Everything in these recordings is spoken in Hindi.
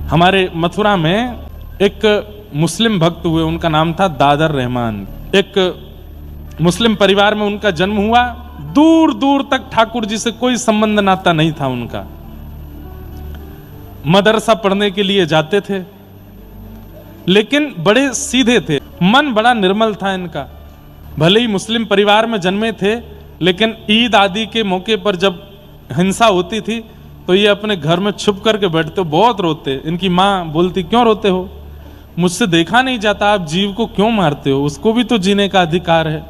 हमारे मथुरा में एक मुस्लिम भक्त हुए, उनका नाम था दादर रहमान। एक मुस्लिम परिवार में उनका जन्म हुआ। दूर दूर तक ठाकुर जी से कोई संबंध नाता नहीं था उनका। मदरसा पढ़ने के लिए जाते थे, लेकिन बड़े सीधे थे, मन बड़ा निर्मल था इनका। भले ही मुस्लिम परिवार में जन्मे थे, लेकिन ईद आदि के मौके पर जब हिंसा होती थी तो ये अपने घर में छुप करके बैठते, बहुत रोते। इनकी माँ बोलती, क्यों रोते हो? मुझसे देखा नहीं जाता, आप जीव को क्यों मारते हो? उसको भी तो जीने का अधिकार है।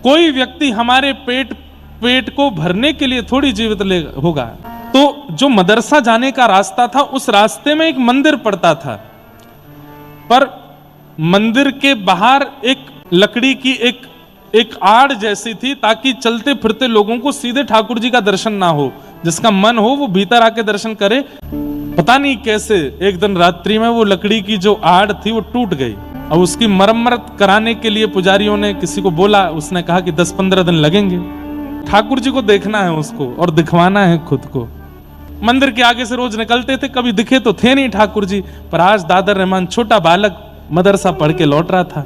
कोई व्यक्ति हमारे पेट को भरने के लिए थोड़ी जीवित होगा। तो जो मदरसा जाने का रास्ता था, उस रास्ते में एक मंदिर पड़ता था, पर मंदिर के बाहर एक लकड़ी की एक आड़ जैसी थी, ताकि चलते फिरते लोगों को सीधे ठाकुर जी का दर्शन ना हो। जिसका मन हो वो भीतर आके दर्शन करे। पता नहीं कैसे एक दिन रात्रि में वो लकड़ी की जो आड़ थी वो टूट गई। अब उसकी मरम्मत कराने के लिए पुजारियों ने किसी को बोला, उसने कहा कि 10-15 दिन लगेंगे। ठाकुर जी को देखना है उसको और दिखवाना है खुद को। मंदिर के आगे से रोज निकलते थे, कभी दिखे तो थे नहीं ठाकुर जी। पर आज दादर रहमान छोटा बालक मदरसा पढ़ के लौट रहा था।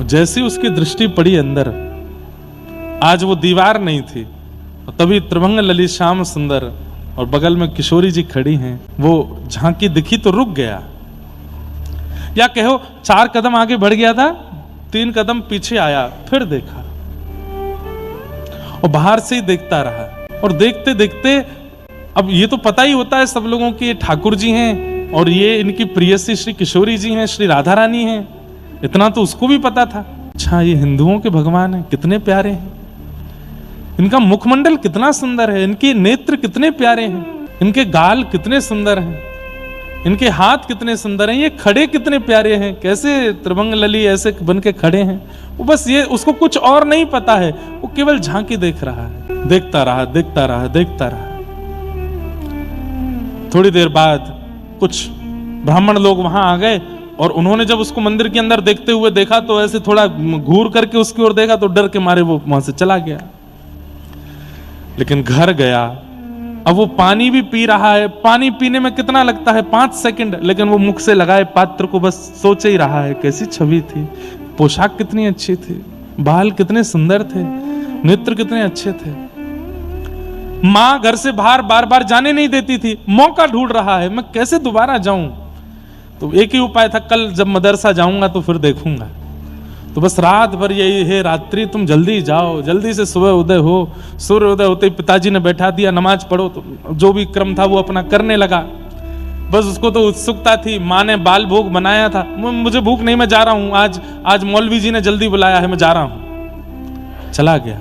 जैसी उसकी दृष्टि पड़ी अंदर, आज वो दीवार नहीं थी, तभी त्रिभंग ललित श्याम सुंदर और बगल में किशोरी जी खड़ी हैं। वो झांकी दिखी तो रुक गया, या कहो 4 कदम आगे बढ़ गया था, 3 कदम पीछे आया, फिर देखा और बाहर से ही देखता रहा। और देखते देखते अब ये तो पता ही होता है सब लोगों की, ठाकुर जी हैं और ये इनकी प्रियसी श्री किशोरी जी हैं, श्री राधा रानी हैं। इतना तो उसको भी पता था। अच्छा, ये हिंदुओं के भगवान हैं, कितने प्यारे हैं। इनका मुखमंडल कितना सुंदर है, इनके नेत्र कितने प्यारे हैं, इनके गाल कितने सुंदर हैं, इनके हाथ कितने सुंदर हैं, ये खड़े कितने प्यारे हैं, कैसे त्रिभंग लली ऐसे बन के खड़े हैं। वो बस ये, उसको कुछ और नहीं पता है, वो केवल झांकी देख रहा है। देखता रहा, देखता रहा, देखता रहा। थोड़ी देर बाद कुछ ब्राह्मण लोग वहां आ गए और उन्होंने जब उसको मंदिर के अंदर देखते हुए देखा तो ऐसे थोड़ा घूर करके उसकी ओर देखा, तो डर के मारे वो वहां से चला गया। लेकिन घर गया, अब वो पानी भी पी रहा है। पानी पीने में कितना लगता है? 5 सेकंड, लेकिन वो मुख से लगाए पात्र को बस सोच ही रहा है। कैसी छवि थी, पोशाक कितनी अच्छी थी, बाल कितने सुंदर थे, नेत्र कितने अच्छे थे। मां घर से बाहर बार बार जाने नहीं देती थी, मौका ढूंढ रहा है, मैं कैसे दोबारा जाऊं। तो एक ही उपाय था, कल जब मदरसा जाऊंगा तो फिर देखूंगा। तो बस रात भर यही है, रात्रि तुम जल्दी जाओ, जल्दी से सुबह उदय हो। सूर्य उदय होते ही पिताजी ने बैठा दिया, नमाज पढ़ो। तो जो भी क्रम था वो अपना करने लगा। बस उसको तो उत्सुकता थी। माँ ने बाल भोग बनाया था, मुझे भूख नहीं, मैं जा रहा हूँ, आज मौलवी जी ने जल्दी बुलाया है, मैं जा रहा हूँ। चला गया।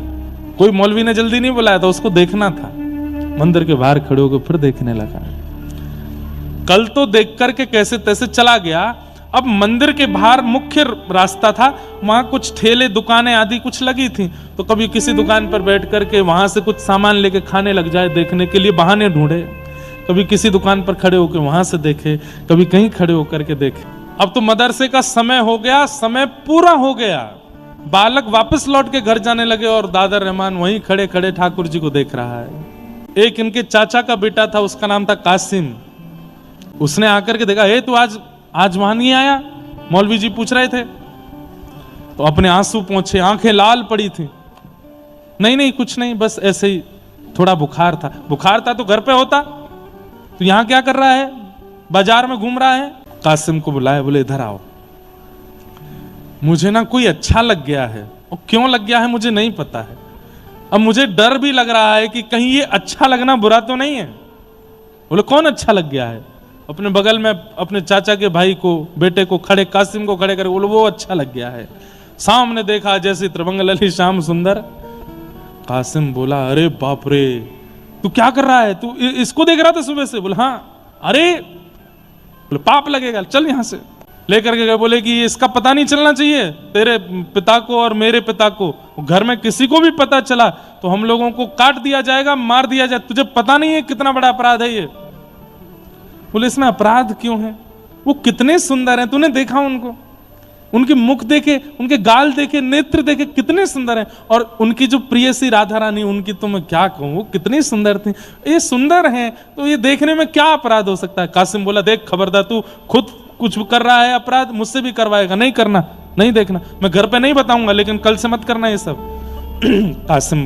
कोई मौलवी ने जल्दी नहीं बुलाया था, उसको देखना था। मंदिर के बाहर खड़े होकर फिर देखने लगा। कल तो देख करके कैसे तैसे चला गया। अब मंदिर के बाहर मुख्य रास्ता था, वहां कुछ ठेले दुकानें आदि कुछ लगी थी। तो कभी किसी दुकान पर बैठ करके वहां से कुछ सामान लेके खाने लग जाए, देखने के लिए बहाने ढूंढे। कभी किसी दुकान पर खड़े होकर वहां से देखे, कभी कहीं खड़े होकर के देखे। अब तो मदरसे का समय हो गया, समय पूरा हो गया। बालक वापस लौट के घर जाने लगे और दादर रहमान वहीं खड़े खड़े ठाकुर जी को देख रहा है। एक इनके चाचा का बेटा था, उसका नाम था कासिम। उसने आकर के देखा, हे तू आज वहां नहीं आया? मौलवी जी पूछ रहे थे। तो अपने आंसू पोंछे, आंखें लाल पड़ी थी। नहीं कुछ नहीं, बस ऐसे ही थोड़ा बुखार था। बुखार था तो घर पे होता, तो यहां क्या कर रहा है? बाजार में घूम रहा है। कासिम को बुलाया, बोले इधर आओ, मुझे ना कोई अच्छा लग गया है। और क्यों लग गया है मुझे नहीं पता है। अब मुझे डर भी लग रहा है कि कहीं ये अच्छा लगना बुरा तो नहीं है। बोले कौन अच्छा लग गया है? अपने बगल में अपने चाचा के भाई को, बेटे को खड़े, कासिम को खड़े करके बोले वो अच्छा लग गया है। सामने देखा जैसे त्रिभंग ललित श्याम सुंदर। कासिम बोला, अरे बाप रे, तू क्या कर रहा है? तू इसको देख रहा था सुबह से? बोले हाँ। अरे बोले पाप लगेगा, चल यहां से। लेकर के गए, बोले कि इसका पता नहीं चलना चाहिए तेरे पिता को और मेरे पिता को। घर में किसी को भी पता चला तो हम लोगों को काट दिया जाएगा, मार दिया जाए। तुझे पता नहीं है कितना बड़ा अपराध है ये? बोले इसमें अपराध क्यों है? वो कितने सुंदर हैं, तूने देखा उनको? उनके मुख देखे, उनके गाल देखे, नेत्र देखे, कितने सुंदर हैं। और उनकी जो प्रियसी राधा रानी, उनकी तो मैं क्या कहूँ, कितनी सुंदर थी। ये सुंदर हैं तो ये देखने में क्या अपराध हो सकता है। कासिम बोला, देख खबरदार, तू खुद कुछ कर रहा है अपराध, मुझसे भी करवाएगा, नहीं करना, नहीं देखना, मैं घर पे नहीं बताऊंगा, लेकिन कल से मत करना ये सब। कासिम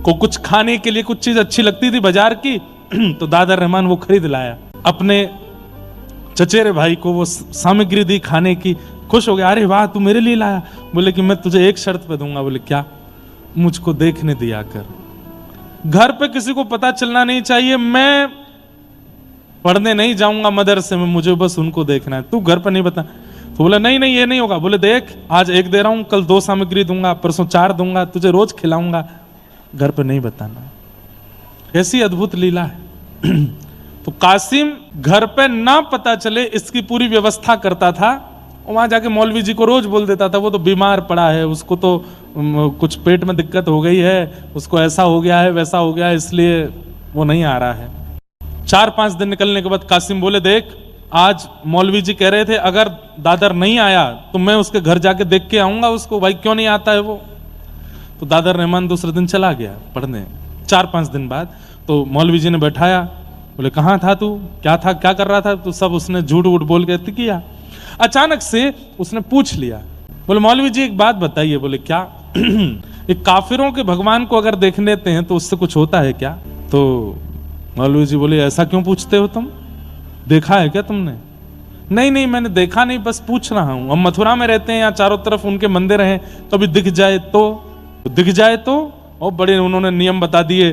को कुछ खाने के लिए कुछ चीज अच्छी लगती थी बाजार की, तो दादर रहमान वो खरीद लाया, अपने चचेरे भाई को वो सामग्री दी खाने की, खुश हो गया, अरे वाह तू मेरे लिए लाया। बोले कि मैं तुझे एक शर्त पे दूंगा। बोले क्या? मुझको देखने दिया कर, घर पे किसी को पता चलना नहीं चाहिए, मैं पढ़ने नहीं जाऊंगा मदरसे में, मुझे बस उनको देखना है, तू घर पे नहीं बता। तो बोला नहीं नहीं ये नहीं होगा। बोले देख, आज एक दे रहा हूं, कल 2 सामग्री दूंगा, परसों 4 दूंगा, तुझे रोज खिलाऊंगा, घर पे नहीं बताना। ऐसी अद्भुत लीला है। तो कासिम घर पे ना पता चले इसकी पूरी व्यवस्था करता था। वहां जाके मौलवी जी को रोज बोल देता था, वो तो बीमार पड़ा है, उसको तो कुछ पेट में दिक्कत हो गई है, उसको ऐसा हो गया है, वैसा हो गया है, इसलिए वो नहीं आ रहा है। 4-5 दिन निकलने के बाद कासिम बोले, देख आज मौलवी जी कह रहे थे अगर दादर नहीं आया तो मैं उसके घर जाके देख के आऊंगा उसको, भाई क्यों नहीं आता है वो। तो दादर रहमान दूसरे दिन चला गया पढ़ने। 4-5 दिन बाद तो मौलवी जी ने बैठाया, बोले कहाँ था तू, क्या था, क्या कर रहा था? तो सब उसने झूठ वूठ बोल के किया। अचानक से उसने पूछ लिया, बोले मौलवी जी एक बात बताइए। बोले क्या? एक काफिरों के भगवान को अगर देख लेते हैं तो उससे कुछ होता है क्या? तो मौलवी जी बोले ऐसा क्यों पूछते हो तुम, देखा है क्या तुमने? नहीं नहीं मैंने देखा नहीं, बस पूछ रहा हूं। हम मथुरा में रहते हैं, यहाँ चारों तरफ उनके मंदिर हैं, कभी दिख जाए तो, दिख जाए तो। और बड़े उन्होंने नियम बता दिए,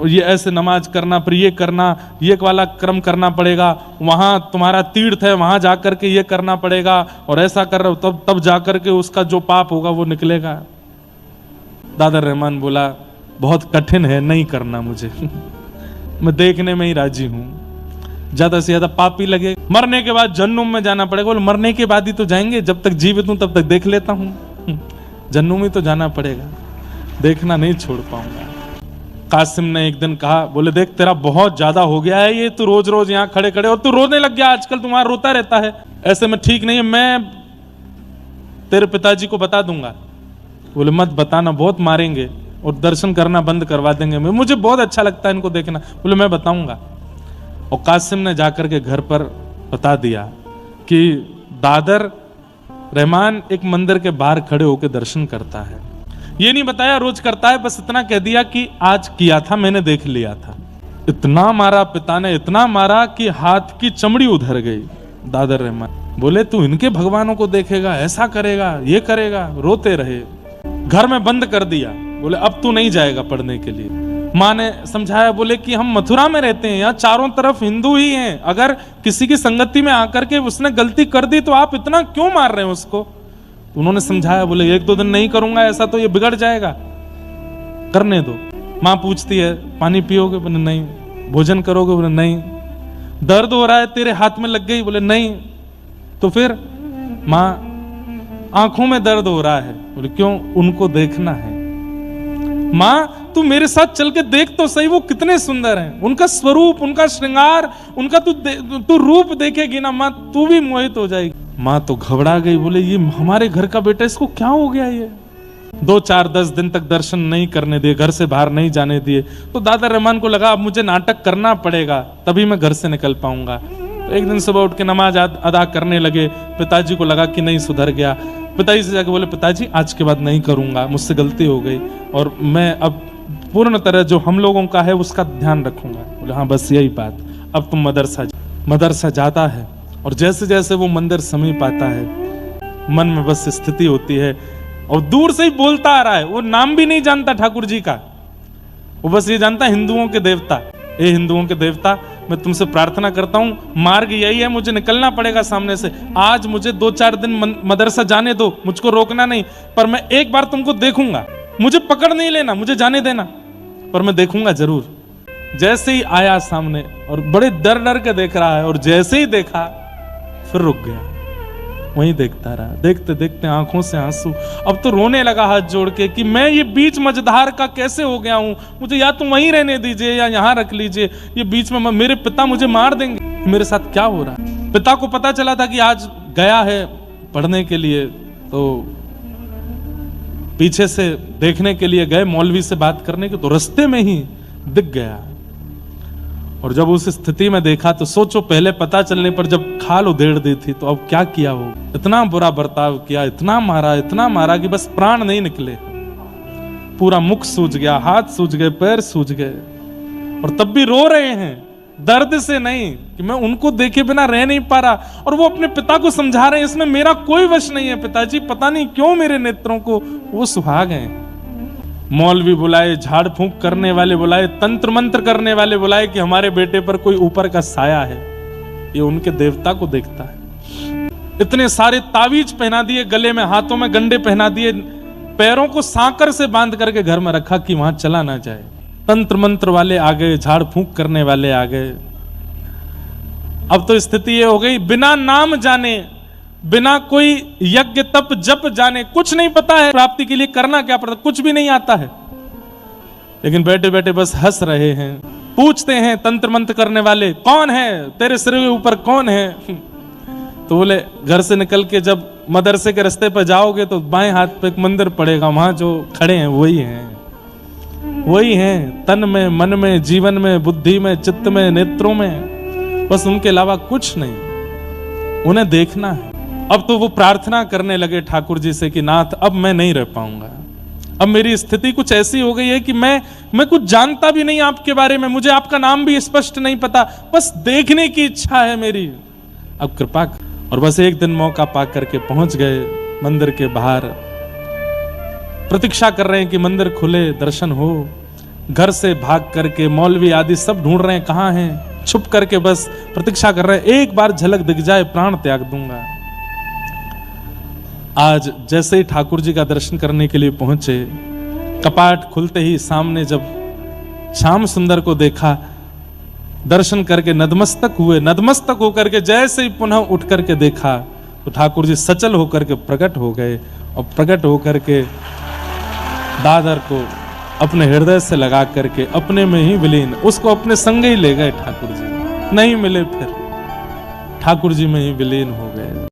ये ऐसे नमाज करना, फिर ये करना, ये वाला क्रम करना पड़ेगा, वहां तुम्हारा तीर्थ है, वहां जाकर के ये करना पड़ेगा, और ऐसा कर रहे हो तब जाकर के उसका जो पाप होगा वो निकलेगा। दादर रहमान बोला बहुत कठिन है, नहीं करना मुझे। मैं देखने में ही राजी हूं, ज्यादा से ज्यादा पापी लगे, मरने के बाद जन्नुम में जाना पड़ेगा। बोले मरने के बाद ही तो जाएंगे, जब तक जीवित हूं तब तक देख लेता हूं, जन्नुम में तो जाना पड़ेगा, देखना नहीं छोड़ पाऊंगा। कासिम ने एक दिन कहा, बोले देख तेरा बहुत ज्यादा हो गया है ये, तू रोज रोज यहाँ खड़े खड़े, और तू रोने लग गया आजकल, तुम्हारा रोता रहता है, ऐसे में ठीक नहीं है, मैं तेरे पिताजी को बता दूंगा। बोले मत बताना, बहुत मारेंगे और दर्शन करना बंद करवा देंगे, मुझे बहुत अच्छा लगता है इनको देखना। बोले मैं बताऊंगा। और कासिम ने जाकर के घर पर बता दिया कि दादर रहमान एक मंदिर के बाहर खड़े होकर दर्शन करता है। ये नहीं बताया रोज करता है, बस इतना कह दिया कि आज किया था, मैंने देख लिया था। इतना मारा पिता ने, इतना मारा कि हाथ की चमड़ी उधर गई। दादर रहमान बोले तू इनके भगवानों को देखेगा, ऐसा करेगा, ये करेगा, रोते रहे। घर में बंद कर दिया। बोले अब तू नहीं जाएगा पढ़ने के लिए। माँ ने समझाया, बोले कि हम मथुरा में रहते हैं, यहाँ चारों तरफ हिंदू ही हैं, अगर किसी की संगति में आकर के उसने गलती कर दी तो आप इतना क्यों मार रहे हैं उसको? उन्होंने समझाया, बोले 1-2 दिन नहीं करूंगा ऐसा तो ये बिगड़ जाएगा, करने दो। माँ पूछती है पानी पियोगे? बोले नहीं। भोजन करोगे? बोले नहीं। दर्द हो रहा है तेरे हाथ में लग गई? बोले नहीं। तो फिर? माँ आंखों में दर्द हो रहा है। बोले क्यों? उनको देखना है। माँ तू मेरे साथ चल के देख तो सही, वो कितने सुंदर हैं, उनका स्वरूप, उनका श्रृंगार, उनका तू रूप देखेगी ना माँ, तू भी मोहित हो जाएगी। माँ तो घबरा गई, बोले ये हमारे घर का बेटा, इसको क्या हो गया? ये 2-4-10 दिन तक दर्शन नहीं करने दिए, घर से बाहर नहीं जाने दिए। तो दादर रहमान को लगा अब मुझे नाटक करना पड़ेगा, तभी मैं घर से निकल पाऊंगा। तो एक दिन सुबह उठ के नमाज अदा करने लगे। पिताजी को लगा कि नहीं सुधर गया। पिताजी से जाके बोले पिताजी आज के बाद नहीं करूंगा, मुझसे गलती हो गई, और मैं अब पूर्ण तरह जो हम लोगों का है उसका ध्यान रखूंगा। बोले हाँ बस यही बात, अब तुम मदरसा जाता है। और जैसे जैसे वो मंदिर समीप आता है, मन में बस स्थिति होती है, और दूर से ही बोलता आ रहा है, वो नाम भी नहीं जानता ठाकुर जी का, वो बस ये जानता हिंदुओं के देवता। ए हिंदुओं के देवता, मैं तुमसे प्रार्थना करता हूँ, मार्ग यही है, मुझे निकलना पड़ेगा सामने से, आज मुझे 2-4 दिन मदरसा जाने दो, मुझको रोकना नहीं, पर मैं एक बार तुमको देखूंगा, मुझे पकड़ नहीं लेना, मुझे जाने देना, पर मैं देखूंगा जरूर। जैसे ही आया सामने और बड़े डर डर के देख रहा है, और जैसे ही देखा फिर रुक गया, वहीं देखता रहा। देखते देखते आंखों से आंसू, अब तो रोने लगा हाथ जोड़ के कि मैं ये बीच मझधार का कैसे हो गया हूं, मुझे या तो वहीं रहने दीजिए या यहां रख लीजिए, ये बीच में मेरे पिता मुझे मार देंगे, मेरे साथ क्या हो रहा है। पिता को पता चला था कि आज गया है पढ़ने के लिए तो पीछे से देखने के लिए गए मौलवी से बात करने के, तो रास्ते में ही दिख गया। और जब उस स्थिति में देखा तो सोचो, पहले पता चलने पर जब खाल उधेड़ दी थी तो अब क्या किया हो। इतना बुरा बर्ताव किया, इतना मारा कि बस प्राण नहीं निकले। पूरा मुख सूज गया, हाथ सूज गए, पैर सूज गए, और तब भी रो रहे हैं दर्द से, नहीं कि मैं उनको देखे बिना रह नहीं पा रहा। और वो अपने पिता को समझा रहे हैं, इसमें मेरा कोई वश नहीं है पिताजी, पता नहीं क्यों मेरे नेत्रों को वो सुहा गए। मौलवी बुलाए, झाड़ फूंक करने वाले बुलाए, तंत्र मंत्र करने वाले बुलाए कि हमारे बेटे पर कोई ऊपर का साया है, ये उनके देवता को देखता है। इतने सारे तावीज पहना दिए, गले में हाथों में गंडे पहना दिए, पैरों को सांकर से बांध करके घर में रखा कि वहां चला ना जाए। तंत्र मंत्र वाले आ गए, झाड़ फूंक करने वाले आ गए। अब तो स्थिति ये हो गई, बिना नाम जाने, बिना कोई यज्ञ तप जप जाने, कुछ नहीं पता है प्राप्ति के लिए करना क्या पड़ता, कुछ भी नहीं आता है, लेकिन बैठे बैठे बस हंस रहे हैं। पूछते हैं तंत्र मंत्र करने वाले, कौन है तेरे सिर के ऊपर, कौन है? तो बोले, घर से निकल के जब मदरसे के रास्ते पर जाओगे तो बाएं हाथ पे एक मंदिर पड़ेगा, वहां जो खड़े हैं वही हैं, वही हैं, तन में, मन में, जीवन में, बुद्धि में, चित्त में, नेत्रों में, बस उनके अलावा कुछ नहीं, उन्हें देखना है। अब तो वो प्रार्थना करने लगे ठाकुर जी से कि नाथ अब मैं नहीं रह पाऊंगा, अब मेरी स्थिति कुछ ऐसी हो गई है कि मैं कुछ जानता भी नहीं आपके बारे में, मुझे आपका नाम भी स्पष्ट नहीं पता, बस देखने की इच्छा है मेरी, अब कृपा। और बस एक दिन मौका पा करके पहुंच गए मंदिर के बाहर, प्रतीक्षा कर रहे हैं कि मंदिर खुले, दर्शन हो। घर से भाग करके मौलवी आदि सब ढूंढ रहे हैं कहां हैं, छुप करके बस प्रतीक्षा कर रहे हैं, एक बार झलक दिख जाए प्राण त्याग दूंगा। आज जैसे ही ठाकुर जी का दर्शन करने के लिए पहुंचे, कपाट खुलते ही सामने जब श्याम सुंदर को देखा, दर्शन करके नतमस्तक हुए, नतमस्तक होकर के जैसे ही पुनः उठ करके देखा तो ठाकुर जी सचल होकर के प्रकट हो गए, और प्रकट होकर के दादर को अपने हृदय से लगा करके अपने में ही विलीन, उसको अपने संग ही ले गए ठाकुर जी, नहीं मिले फिर, ठाकुर जी में ही विलीन हो गए।